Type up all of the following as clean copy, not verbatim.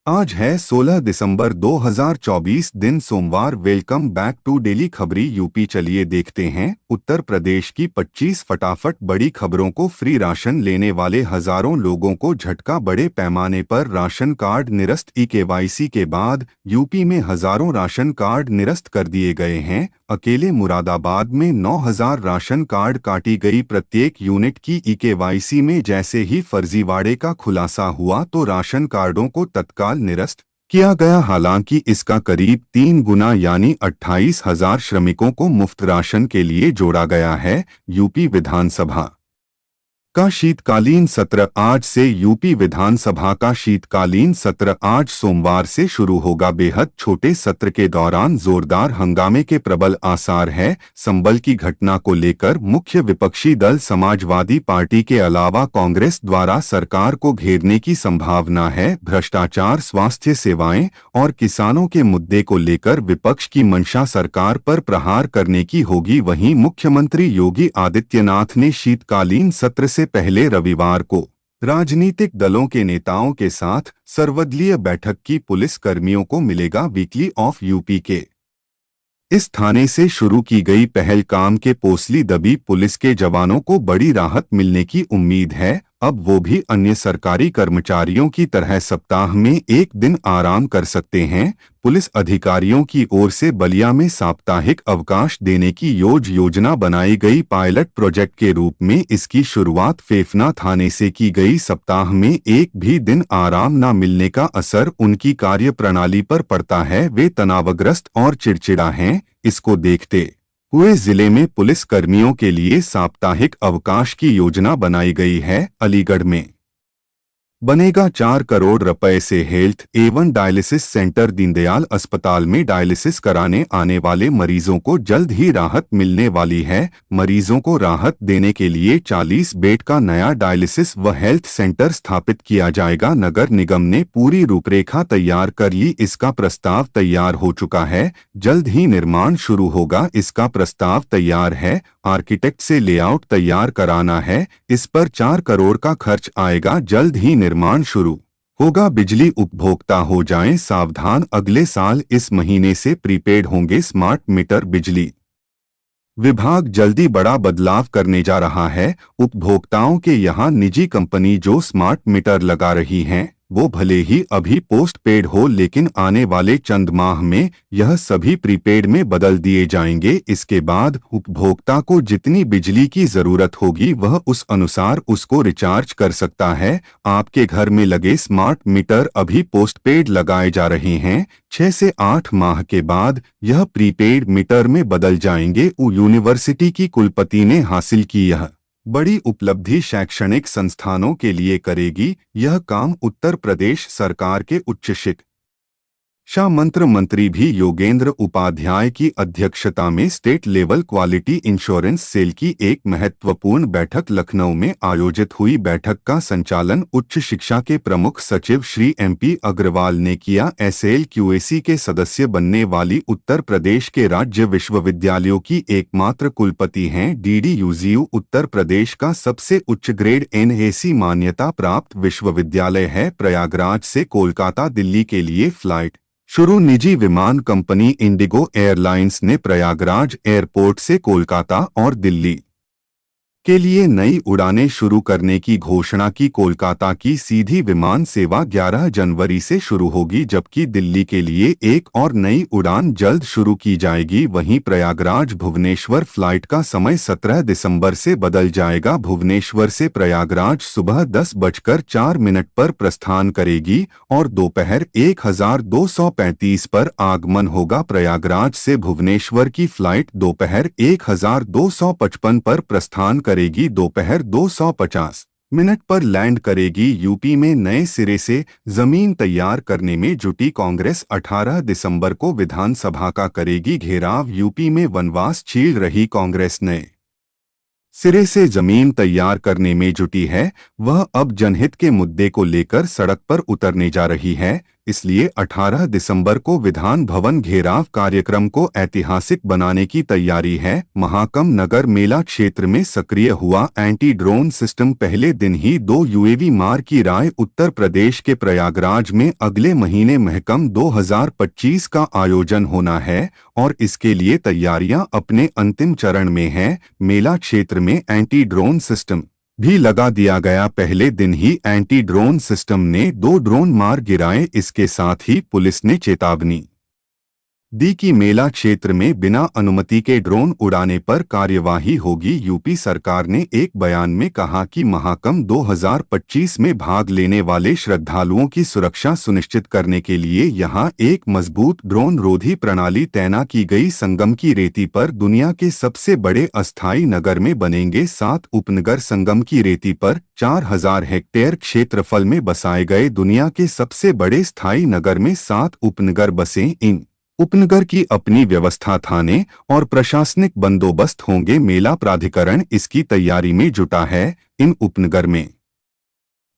आज है 16 दिसंबर 2024 दिन सोमवार। वेलकम बैक टू डेली खबरी यूपी। चलिए देखते हैं उत्तर प्रदेश की 25 फटाफट बड़ी खबरों को। फ्री राशन लेने वाले हजारों लोगों को झटका। बड़े पैमाने पर राशन कार्ड निरस्त। ई-केवाईसी के बाद यूपी में हजारों राशन कार्ड निरस्त कर दिए गए हैं। अकेले मुरादाबाद में 9,000 राशन कार्ड काटी गई प्रत्येक यूनिट की ई-केवाईसी में। जैसे ही फर्जीवाड़े का खुलासा हुआ तो राशन कार्डों को तत्काल निरस्त किया गया। हालांकि इसका करीब 3 गुना यानी 28,000 श्रमिकों को मुफ्त राशन के लिए जोड़ा गया है। यूपी विधानसभा का शीतकालीन सत्र आज से। यूपी विधानसभा का शीतकालीन सत्र आज सोमवार से शुरू होगा। बेहद छोटे सत्र के दौरान जोरदार हंगामे के प्रबल आसार है। संभल की घटना को लेकर मुख्य विपक्षी दल समाजवादी पार्टी के अलावा कांग्रेस द्वारा सरकार को घेरने की संभावना है। भ्रष्टाचार, स्वास्थ्य सेवाएं और किसानों के मुद्दे को लेकर विपक्ष की मंशा सरकार पर प्रहार करने की होगी। वहीं मुख्यमंत्री योगी आदित्यनाथ ने शीतकालीन सत्र से पहले रविवार को राजनीतिक दलों के नेताओं के साथ सर्वदलीय बैठक की। पुलिस कर्मियों को मिलेगा वीकली ऑफ। यूपी के इस थाने से शुरू की गई पहल काम के पोसली दबी पुलिस के जवानों को बड़ी राहत मिलने की उम्मीद है। अब वो भी अन्य सरकारी कर्मचारियों की तरह सप्ताह में एक दिन आराम कर सकते हैं। पुलिस अधिकारियों की ओर से बलिया में साप्ताहिक अवकाश देने की योजना बनाई गई। पायलट प्रोजेक्ट के रूप में इसकी शुरुआत फेफना थाने से की गई। सप्ताह में एक भी दिन आराम न मिलने का असर उनकी कार्यप्रणाली पर पड़ता है। वे तनावग्रस्त और चिड़चिड़ा हैं। इसको देखते हुए जिले में पुलिस कर्मियों के लिए साप्ताहिक अवकाश की योजना बनाई गई है। अलीगढ़ में बनेगा 4 करोड़ रुपए से हेल्थ एवं डायलिसिस सेंटर। दीनदयाल अस्पताल में डायलिसिस कराने आने वाले मरीजों को जल्द ही राहत मिलने वाली है। मरीजों को राहत देने के लिए 40 बेड का नया डायलिसिस व हेल्थ सेंटर स्थापित किया जाएगा। नगर निगम ने पूरी रूपरेखा तैयार कर ली। इसका प्रस्ताव तैयार हो चुका है। जल्द ही निर्माण शुरू होगा। इसका प्रस्ताव तैयार है। आर्किटेक्ट से लेआउट तैयार कराना है। इस पर 4 करोड़ का खर्च आएगा। जल्द ही निर्माण शुरू होगा। बिजली उपभोक्ता हो जाएं सावधान। अगले साल इस महीने से प्रीपेड होंगे स्मार्ट मीटर। बिजली विभाग जल्दी बड़ा बदलाव करने जा रहा है। उपभोक्ताओं के यहाँ निजी कंपनी जो स्मार्ट मीटर लगा रही हैं, वो भले ही अभी पोस्ट पेड हो, लेकिन आने वाले चंद माह में यह सभी प्रीपेड में बदल दिए जाएंगे। इसके बाद उपभोक्ता को जितनी बिजली की जरूरत होगी वह उस अनुसार उसको रिचार्ज कर सकता है। आपके घर में लगे स्मार्ट मीटर अभी पोस्ट पेड लगाए जा रहे हैं। 6 से 8 माह के बाद यह प्रीपेड मीटर में बदल जाएंगे। यूनिवर्सिटी की कुलपति ने हासिल की यह बड़ी उपलब्धि शैक्षणिक संस्थानों के लिए करेगी। यह काम उत्तर प्रदेश सरकार के उच्च शिक्षा मंत्री भी योगेंद्र उपाध्याय की अध्यक्षता में state level quality insurance cell की एक महत्वपूर्ण बैठक लखनऊ में आयोजित हुई। बैठक का संचालन उच्च शिक्षा के प्रमुख सचिव श्री MP अग्रवाल ने किया। SLQAC के सदस्य बनने वाली उत्तर प्रदेश के राज्य विश्वविद्यालयों की एकमात्र कुलपति हैं। DDUZU उत्तर प्रदेश का सबसे उच्च ग्रेड NAC मान्यता प्राप्त विश्वविद्यालय है। प्रयागराज से कोलकाता दिल्ली के लिए फ्लाइट शुरू। निजी विमान कंपनी इंडिगो एयरलाइंस ने प्रयागराज एयरपोर्ट से कोलकाता और दिल्ली के लिए नई उड़ानें शुरू करने की घोषणा की। कोलकाता की सीधी विमान सेवा 11 जनवरी से शुरू होगी, जबकि दिल्ली के लिए एक और नई उड़ान जल्द शुरू की जाएगी। वहीं प्रयागराज भुवनेश्वर फ्लाइट का समय 17 दिसंबर से बदल जाएगा। भुवनेश्वर से प्रयागराज सुबह 10:04 पर प्रस्थान करेगी और दोपहर 1235 पर आगमन होगा। प्रयागराज से भुवनेश्वर की फ्लाइट दोपहर 1255 पर प्रस्थान करेगी। दोपहर 250 पर लैंड करेगी। यूपी में नए सिरे से जमीन तैयार करने में जुटी कांग्रेस 18 दिसंबर को विधानसभा का करेगी घेराव। यूपी में वनवास छील रही कांग्रेस नए सिरे से जमीन तैयार करने में जुटी है। वह अब जनहित के मुद्दे को लेकर सड़क पर उतरने जा रही है। इसलिए 18 दिसंबर को विधान भवन घेराव कार्यक्रम को ऐतिहासिक बनाने की तैयारी है। महाकम नगर मेला क्षेत्र में सक्रिय हुआ एंटी ड्रोन सिस्टम। पहले दिन ही 2 यूएवी मार की राय। उत्तर प्रदेश के प्रयागराज में अगले महीने महकम 2025 का आयोजन होना है और इसके लिए तैयारियां अपने अंतिम चरण में हैं। मेला क्षेत्र में एंटी ड्रोन सिस्टम भी लगा दिया गया। पहले दिन ही एंटी ड्रोन सिस्टम ने 2 ड्रोन मार गिराए। इसके साथ ही पुलिस ने चेतावनी दी कि मेला क्षेत्र में बिना अनुमति के ड्रोन उड़ाने पर कार्यवाही होगी। यूपी सरकार ने एक बयान में कहा कि महाकम 2025 में भाग लेने वाले श्रद्धालुओं की सुरक्षा सुनिश्चित करने के लिए यहां एक मजबूत ड्रोन रोधी प्रणाली तैनात की गई। संगम की रेती पर दुनिया के सबसे बड़े अस्थायी नगर में बनेंगे 7 उपनगर। संगम की रेती पर 4000 हेक्टेयर क्षेत्रफल में बसाए गए दुनिया के सबसे बड़े स्थायी नगर में 7 उपनगर बसे। इन उपनगर की अपनी व्यवस्था, थाने और प्रशासनिक बंदोबस्त होंगे। मेला प्राधिकरण इसकी तैयारी में जुटा है। इन उपनगर में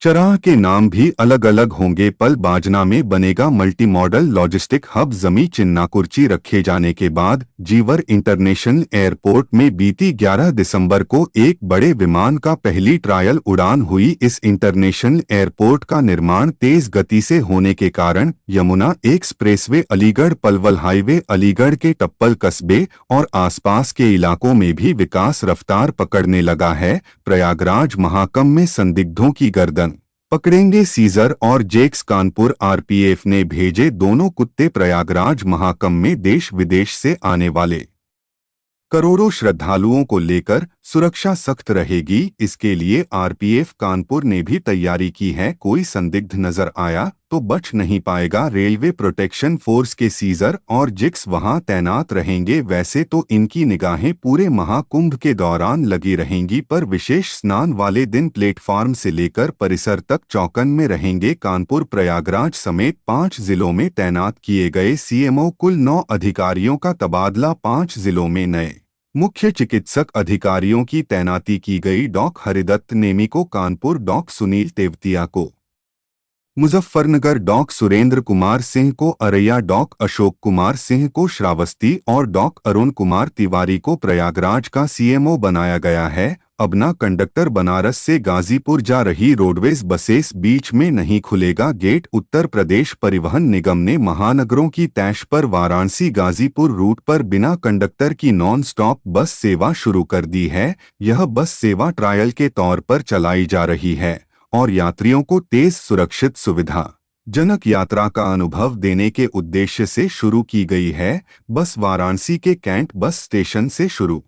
चराह के नाम भी अलग अलग होंगे। पल बाजना में बनेगा मल्टी मॉडल लॉजिस्टिक हब। जमी चिन्नाकुर्ची रखे जाने के बाद जीवर इंटरनेशनल एयरपोर्ट में बीती 11 दिसंबर को एक बड़े विमान का पहली ट्रायल उड़ान हुई। इस इंटरनेशनल एयरपोर्ट का निर्माण तेज गति से होने के कारण यमुना एक्सप्रेसवे, अलीगढ़ पलवल हाईवे, अलीगढ़ के टप्पल कस्बे और आसपास के इलाकों में भी विकास रफ्तार पकड़ने लगा है। प्रयागराज महाकम में संदिग्धों की गर्दन पकड़ेंगे सीजर और जेक्स। कानपुर आरपीएफ ने भेजे दोनों कुत्ते। प्रयागराज महाकम में देश विदेश से आने वाले करोड़ों श्रद्धालुओं को लेकर सुरक्षा सख्त रहेगी। इसके लिए आरपीएफ कानपुर ने भी तैयारी की है। कोई संदिग्ध नजर आया तो बच नहीं पाएगा। रेलवे प्रोटेक्शन फोर्स के सीजर और जिक्स वहां तैनात रहेंगे। वैसे तो इनकी निगाहें पूरे महाकुंभ के दौरान लगी रहेंगी, पर विशेष स्नान वाले दिन प्लेटफॉर्म से लेकर परिसर तक चौकन में रहेंगे। कानपुर, प्रयागराज समेत 5 जिलों में तैनात किए गए सीएमओ। कुल 9 अधिकारियों का तबादला। 5 जिलों में नए मुख्य चिकित्सक अधिकारियों की तैनाती की गई। डॉक हरिदत्त नेमी को कानपुर, डॉक सुनील तेवतिया को मुजफ्फरनगर, डॉक सुरेंद्र कुमार सिंह को अरैया, डॉक अशोक कुमार सिंह को श्रावस्ती और डॉक अरुण कुमार तिवारी को प्रयागराज का सीएमओ बनाया गया है। अबना कंडक्टर, बनारस से गाजीपुर जा रही रोडवेज बसेस बीच में नहीं खुलेगा गेट। उत्तर प्रदेश परिवहन निगम ने महानगरों की तैश पर वाराणसी गाजीपुर रूट पर बिना कंडक्टर की नॉन स्टॉप बस सेवा शुरू कर दी है। यह बस सेवा ट्रायल के तौर पर चलाई जा रही है और यात्रियों को तेज, सुरक्षित, सुविधाजनक यात्रा का अनुभव देने के उद्देश्य से शुरू की गई है। बस वाराणसी के कैंट बस स्टेशन से शुरू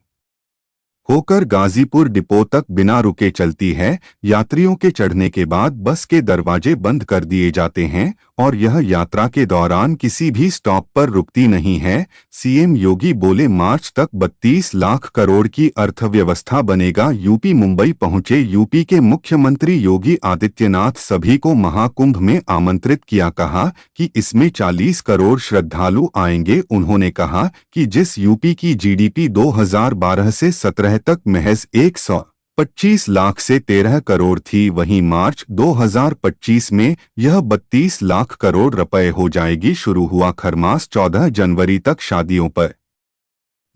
होकर गाजीपुर डिपो तक बिना रुके चलती है। यात्रियों के चढ़ने के बाद बस के दरवाजे बंद कर दिए जाते हैं और यह यात्रा के दौरान किसी भी स्टॉप पर रुकती नहीं है। सीएम योगी बोले, मार्च तक 32 लाख करोड़ की अर्थव्यवस्था बनेगा। यूपी मुंबई पहुंचे यूपी के मुख्यमंत्री योगी आदित्यनाथ सभी को महाकुंभ में आमंत्रित किया। कहा कि इसमें 40 करोड़ श्रद्धालु आएंगे। उन्होंने कहा कि जिस यूपी की जीडीपी 2012 से 17 तक महज 125 लाख से 13 करोड़ थी, वहीं मार्च 2025 में यह 32 लाख करोड़ रुपए हो जाएगी। शुरू हुआ खरमास, 14 जनवरी तक शादियों पर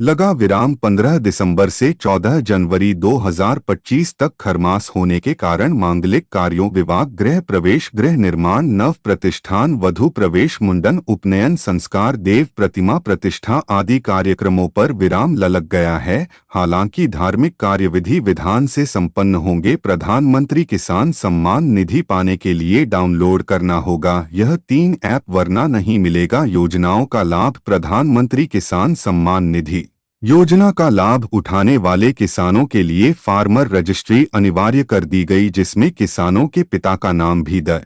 लगा विराम। 15 दिसंबर से 14 जनवरी 2025 तक खरमास होने के कारण मांगलिक कार्यों, विवाह, गृह प्रवेश, गृह निर्माण, नव प्रतिष्ठान, वधु प्रवेश, मुंडन, उपनयन, संस्कार, देव प्रतिमा प्रतिष्ठा आदि कार्यक्रमों पर विराम लग गया है। हालांकि धार्मिक कार्यविधि विधान से संपन्न होंगे। प्रधानमंत्री किसान सम्मान निधि पाने के लिए डाउनलोड करना होगा यह 3 ऐप, वरना नहीं मिलेगा योजनाओं का लाभ। प्रधानमंत्री किसान सम्मान निधि योजना का लाभ उठाने वाले किसानों के लिए फार्मर रजिस्ट्री अनिवार्य कर दी गई, जिसमें किसानों के पिता का नाम भी दर्ज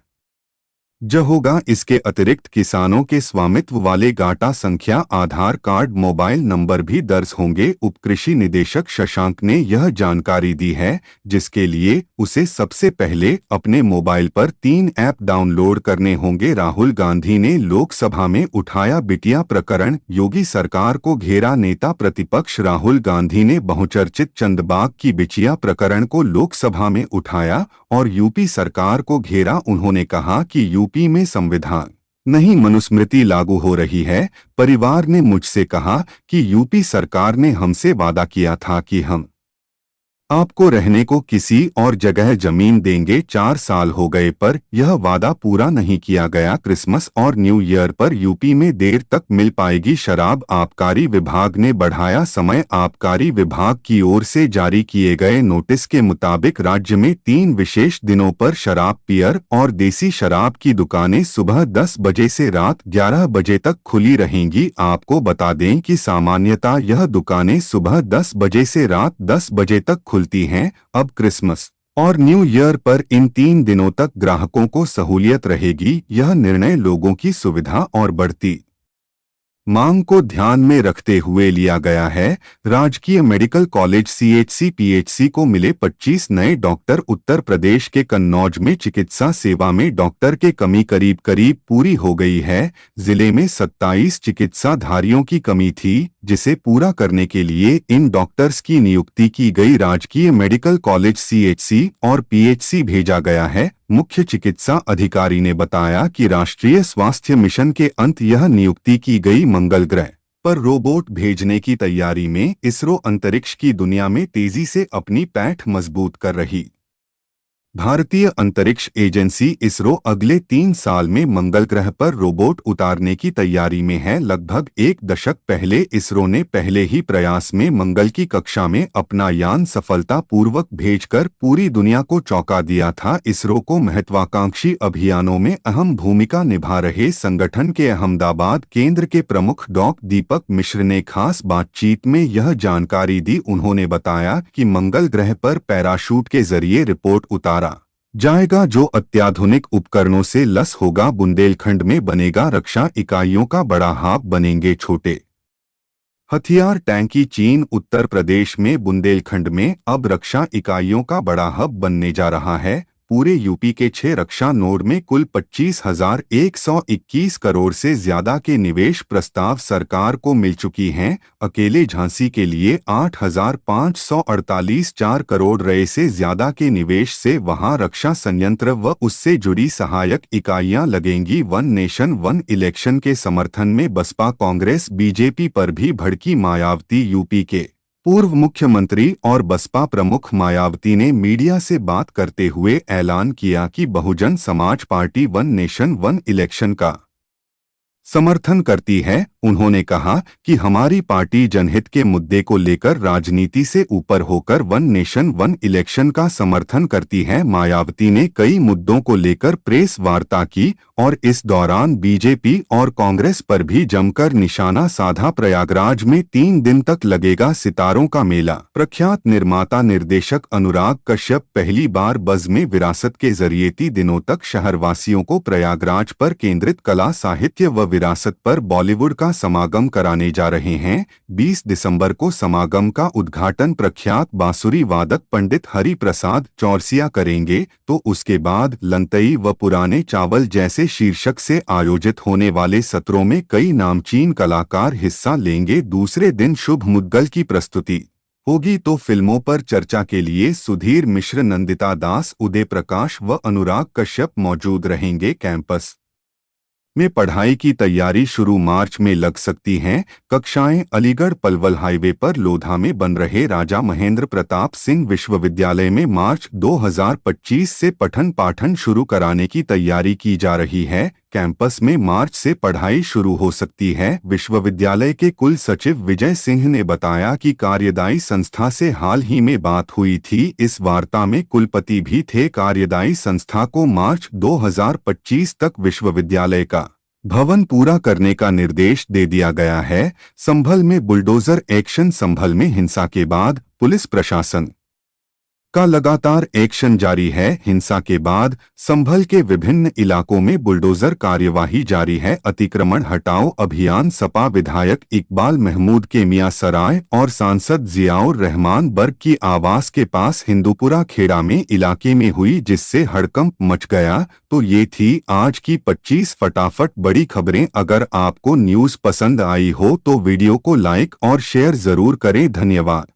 होगा। इसके अतिरिक्त किसानों के स्वामित्व वाले गाटा संख्या, आधार कार्ड, मोबाइल नंबर भी दर्ज होंगे। उपकृषि निदेशक शशांक ने यह जानकारी दी है, जिसके लिए उसे सबसे पहले अपने मोबाइल पर 3 ऐप डाउनलोड करने होंगे। राहुल गांधी ने लोकसभा में उठाया बिटिया प्रकरण, योगी सरकार को घेरा। नेता प्रतिपक्ष राहुल गांधी ने बहुचर्चित चंदबाग की बिटिया प्रकरण को लोकसभा में उठाया और यूपी सरकार को घेरा। उन्होंने कहा कि यूपी में संविधान नहीं मनुस्मृति लागू हो रही है। परिवार ने मुझसे कहा कि यूपी सरकार ने हमसे वादा किया था कि हम आपको रहने को किसी और जगह जमीन देंगे। 4 साल हो गए पर यह वादा पूरा नहीं किया गया। क्रिसमस और न्यू ईयर पर यूपी में देर तक मिल पाएगी शराब। आबकारी विभाग ने बढ़ाया समय। आबकारी विभाग की ओर से जारी किए गए नोटिस के मुताबिक राज्य में 3 विशेष दिनों पर शराब, बियर और देसी शराब की दुकानें सुबह 10 बजे से रात 11 बजे तक खुली रहेंगी। आपको बता दें कि सामान्यतः यह दुकानें सुबह 10 बजे से रात 10 बजे तक खुलती हैं। अब क्रिसमस और न्यू ईयर पर इन 3 दिनों तक ग्राहकों को सहूलियत रहेगी। यह निर्णय लोगों की सुविधा और बढ़ती मांग को ध्यान में रखते हुए लिया गया है। राजकीय मेडिकल कॉलेज सीएचसी पीएचसी को मिले 25 नए डॉक्टर। उत्तर प्रदेश के कन्नौज में चिकित्सा सेवा में डॉक्टर की कमी करीब करीब पूरी हो गई है। जिले में 27 चिकित्साधारियों की कमी थी, जिसे पूरा करने के लिए इन डॉक्टर्स की नियुक्ति की गई। राजकीय मेडिकल कॉलेज सीएचसी और पीएचसी भेजा गया है। मुख्य चिकित्सा अधिकारी ने बताया कि राष्ट्रीय स्वास्थ्य मिशन के अंत यह नियुक्ति की गई। मंगल ग्रह पर रोबोट भेजने की तैयारी में इसरो अंतरिक्ष की दुनिया में तेजी से अपनी पैठ मजबूत कर रही। भारतीय अंतरिक्ष एजेंसी इसरो अगले 3 साल में मंगल ग्रह पर रोबोट उतारने की तैयारी में है। लगभग 1 दशक पहले इसरो ने पहले ही प्रयास में मंगल की कक्षा में अपना यान सफलतापूर्वक भेजकर पूरी दुनिया को चौंका दिया था। इसरो को महत्वाकांक्षी अभियानों में अहम भूमिका निभा रहे संगठन के अहमदाबाद केंद्र के प्रमुख डॉ. दीपक मिश्र ने खास बातचीत में यह जानकारी दी। उन्होंने बताया कि मंगल ग्रह पर पैराशूट के जरिए रिपोर्ट उतारा जाएगा, जो अत्याधुनिक उपकरणों से लैस होगा। बुंदेलखंड में बनेगा रक्षा इकाइयों का बड़ा हब। बनेंगे छोटे हथियार टैंकी। चीन उत्तर प्रदेश में बुंदेलखंड में अब रक्षा इकाइयों का बड़ा हब बनने जा रहा है। पूरे यूपी के 6 रक्षा नोड में कुल 25,121 करोड़ से ज्यादा के निवेश प्रस्ताव सरकार को मिल चुकी हैं। अकेले झांसी के लिए 8,548 करोड़ रुपए से ज्यादा के निवेश से वहां रक्षा संयंत्र व उससे जुड़ी सहायक इकाइयां लगेंगी। वन नेशन वन इलेक्शन के समर्थन में बसपा, कांग्रेस, बीजेपी पर भी भड़की मायावती। यूपी के पूर्व मुख्यमंत्री और बसपा प्रमुख मायावती ने मीडिया से बात करते हुए ऐलान किया कि Bahujan Samaj party one nation one election का समर्थन करती है। उन्होंने कहा कि हमारी पार्टी जनहित के मुद्दे को लेकर राजनीति से ऊपर होकर वन नेशन वन इलेक्शन का समर्थन करती है। मायावती ने कई मुद्दों को लेकर प्रेस वार्ता की और इस दौरान बीजेपी और कांग्रेस पर भी जमकर निशाना साधा। प्रयागराज में 3 दिन तक लगेगा सितारों का मेला। प्रख्यात निर्माता निर्देशक अनुराग कश्यप पहली बार बज़ में विरासत के जरिए 3 दिनों तक शहरवासियों को प्रयागराज पर केंद्रित कला, साहित्य व विरासत पर बॉलीवुड का समागम कराने जा रहे हैं। 20 दिसंबर को समागम का उद्घाटन प्रख्यात बांसुरी वादक पंडित हरि प्रसाद चौरसिया करेंगे, तो उसके बाद लंतई व पुराने चावल जैसे शीर्षक से आयोजित होने वाले सत्रों में कई नामचीन कलाकार हिस्सा लेंगे। दूसरे दिन शुभ मुद्गल की प्रस्तुति होगी, तो फिल्मों पर चर्चा के लिए सुधीर मिश्र, नंदिता दास, उदय प्रकाश व अनुराग कश्यप मौजूद रहेंगे। कैंपस में पढ़ाई की तैयारी शुरू मार्च में लग सकती हैं। कक्षाएं अलीगढ़ पलवल हाईवे पर लोधा में बन रहे राजा महेंद्र प्रताप सिंह विश्वविद्यालय में मार्च 2025 से पठन पाठन शुरू कराने की तैयारी की जा रही है। कैंपस में मार्च से पढ़ाई शुरू हो सकती है। विश्वविद्यालय के कुल सचिव विजय सिंह ने बताया कि कार्यदायी संस्था से हाल ही में बात हुई थी। इस वार्ता में कुलपति भी थे। कार्यदायी संस्था को मार्च 2025 तक विश्वविद्यालय का भवन पूरा करने का निर्देश दे दिया गया है। संभल में बुलडोजर एक्शन। संभल में हिंसा के बाद पुलिस प्रशासन का लगातार एक्शन जारी है। हिंसा के बाद संभल के विभिन्न इलाकों में बुलडोजर कार्यवाही जारी है। अतिक्रमण हटाओ अभियान सपा विधायक इकबाल महमूद के मियां सराय और सांसद जियाउर रहमान बर्ग की आवास के पास हिंदूपुरा खेड़ा में इलाके में हुई, जिससे हड़कंप मच गया। तो ये थी आज की 25 फटाफट बड़ी खबरें। अगर आपको न्यूज़ पसंद आई हो तो वीडियो को लाइक और शेयर जरूर करें। धन्यवाद।